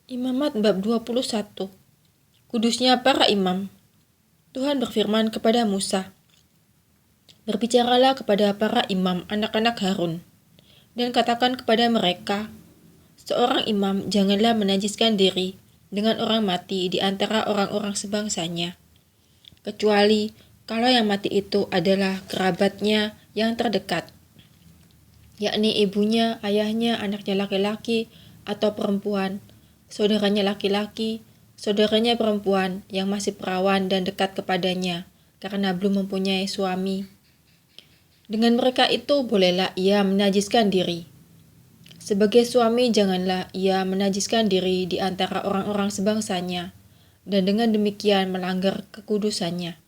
Imamat bab 21. Kudusnya para imam. Tuhan berfirman kepada Musa, "Berbicaralah kepada para imam anak-anak Harun, dan katakan kepada mereka, seorang imam janganlah menajiskan diri dengan orang mati di antara orang-orang sebangsanya, kecuali kalau yang mati itu adalah kerabatnya yang terdekat, yakni ibunya, ayahnya, anaknya laki-laki atau perempuan, saudaranya laki-laki, saudaranya perempuan yang masih perawan dan dekat kepadanya karena belum mempunyai suami. Dengan mereka itu bolehlah ia menajiskan diri. Sebagai suami janganlah ia menajiskan diri di antara orang-orang sebangsanya, dan dengan demikian melanggar kekudusannya.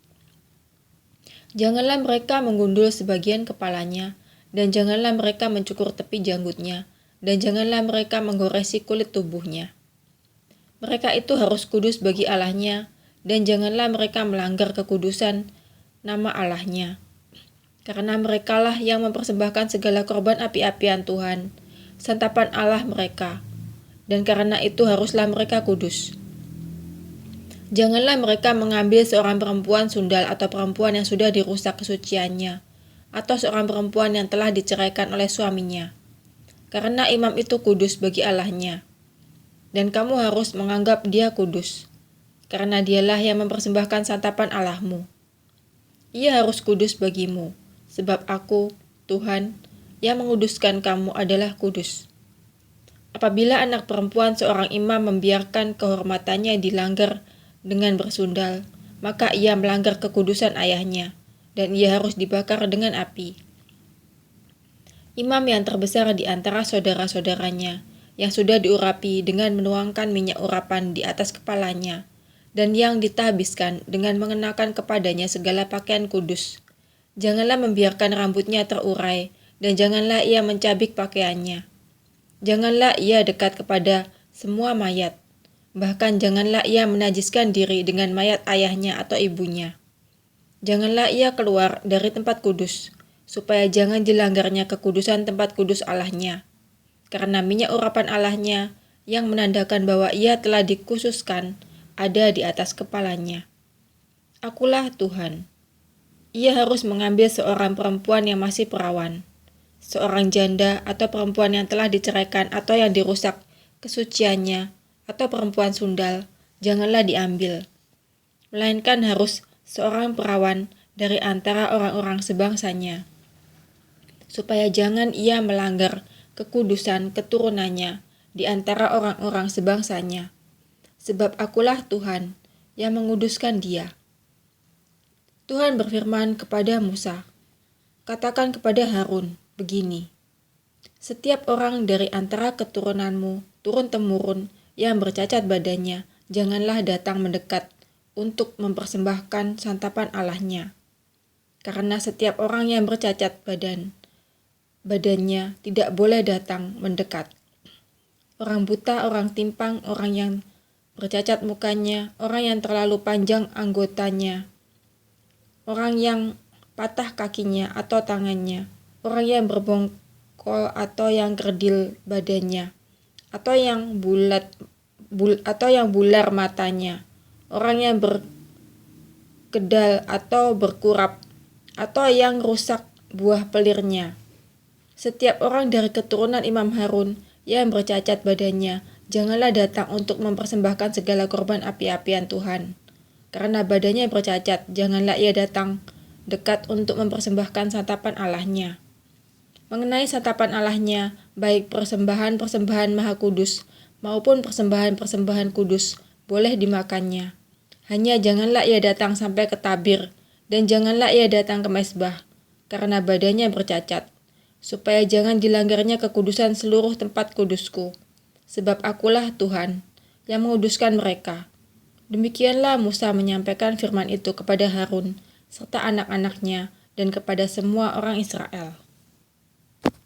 Janganlah mereka menggundul sebagian kepalanya, dan janganlah mereka mencukur tepi janggutnya, dan janganlah mereka menggoresi kulit tubuhnya. Mereka itu harus kudus bagi Allahnya, dan janganlah mereka melanggar kekudusan nama Allahnya. Karena merekalah yang mempersembahkan segala korban api-apian Tuhan, santapan Allah mereka, dan karena itu haruslah mereka kudus. Janganlah mereka mengambil seorang perempuan sundal atau perempuan yang sudah dirusak kesuciannya, atau seorang perempuan yang telah diceraikan oleh suaminya, karena imam itu kudus bagi Allahnya. Dan kamu harus menganggap dia kudus, karena dialah yang mempersembahkan santapan Allahmu. Ia harus kudus bagimu, sebab aku, Tuhan, yang menguduskan kamu adalah kudus. Apabila anak perempuan seorang imam membiarkan kehormatannya dilanggar dengan bersundal, maka ia melanggar kekudusan ayahnya, dan ia harus dibakar dengan api. Imam yang terbesar di antara saudara-saudaranya, yang sudah diurapi dengan menuangkan minyak urapan di atas kepalanya, dan yang ditahbiskan dengan mengenakan kepadanya segala pakaian kudus. Janganlah membiarkan rambutnya terurai, dan janganlah ia mencabik pakaiannya. Janganlah ia dekat kepada semua mayat, bahkan janganlah ia menajiskan diri dengan mayat ayahnya atau ibunya. Janganlah ia keluar dari tempat kudus, supaya jangan dilanggarnya kekudusan tempat kudus Allahnya. Karena minyak urapan Allahnya yang menandakan bahwa ia telah dikhususkan ada di atas kepalanya. Akulah Tuhan. Ia harus mengambil seorang perempuan yang masih perawan, seorang janda atau perempuan yang telah diceraikan atau yang dirusak kesuciannya, atau perempuan sundal, janganlah diambil. Melainkan harus seorang perawan dari antara orang-orang sebangsanya, supaya jangan ia melanggar kekudusan keturunannya di antara orang-orang sebangsanya, sebab akulah Tuhan yang menguduskan dia. Tuhan berfirman kepada Musa, "Katakan kepada Harun begini, setiap orang dari antara keturunanmu turun-temurun yang bercacat badannya, janganlah datang mendekat untuk mempersembahkan santapan Allahnya. Karena setiap orang yang bercacat badannya tidak boleh datang mendekat. Orang buta, orang timpang, orang yang bercacat mukanya, orang yang terlalu panjang anggotanya, orang yang patah kakinya atau tangannya, orang yang berbongkol atau yang kerdil badannya, atau yang bular matanya, orang yang berkedal atau berkurap, atau yang rusak buah pelirnya. Setiap orang dari keturunan Imam Harun yang bercacat badannya, janganlah datang untuk mempersembahkan segala korban api-apian Tuhan. Karena badannya bercacat, janganlah ia datang dekat untuk mempersembahkan santapan Allahnya. Mengenai santapan Allahnya, baik persembahan-persembahan maha kudus maupun persembahan-persembahan kudus boleh dimakannya. Hanya janganlah ia datang sampai ke tabir, dan janganlah ia datang ke mezbah, karena badannya bercacat, supaya jangan dilanggarnya kekudusan seluruh tempat kudusku, sebab akulah Tuhan yang menguduskan mereka." Demikianlah Musa menyampaikan firman itu kepada Harun serta anak-anaknya dan kepada semua orang Israel.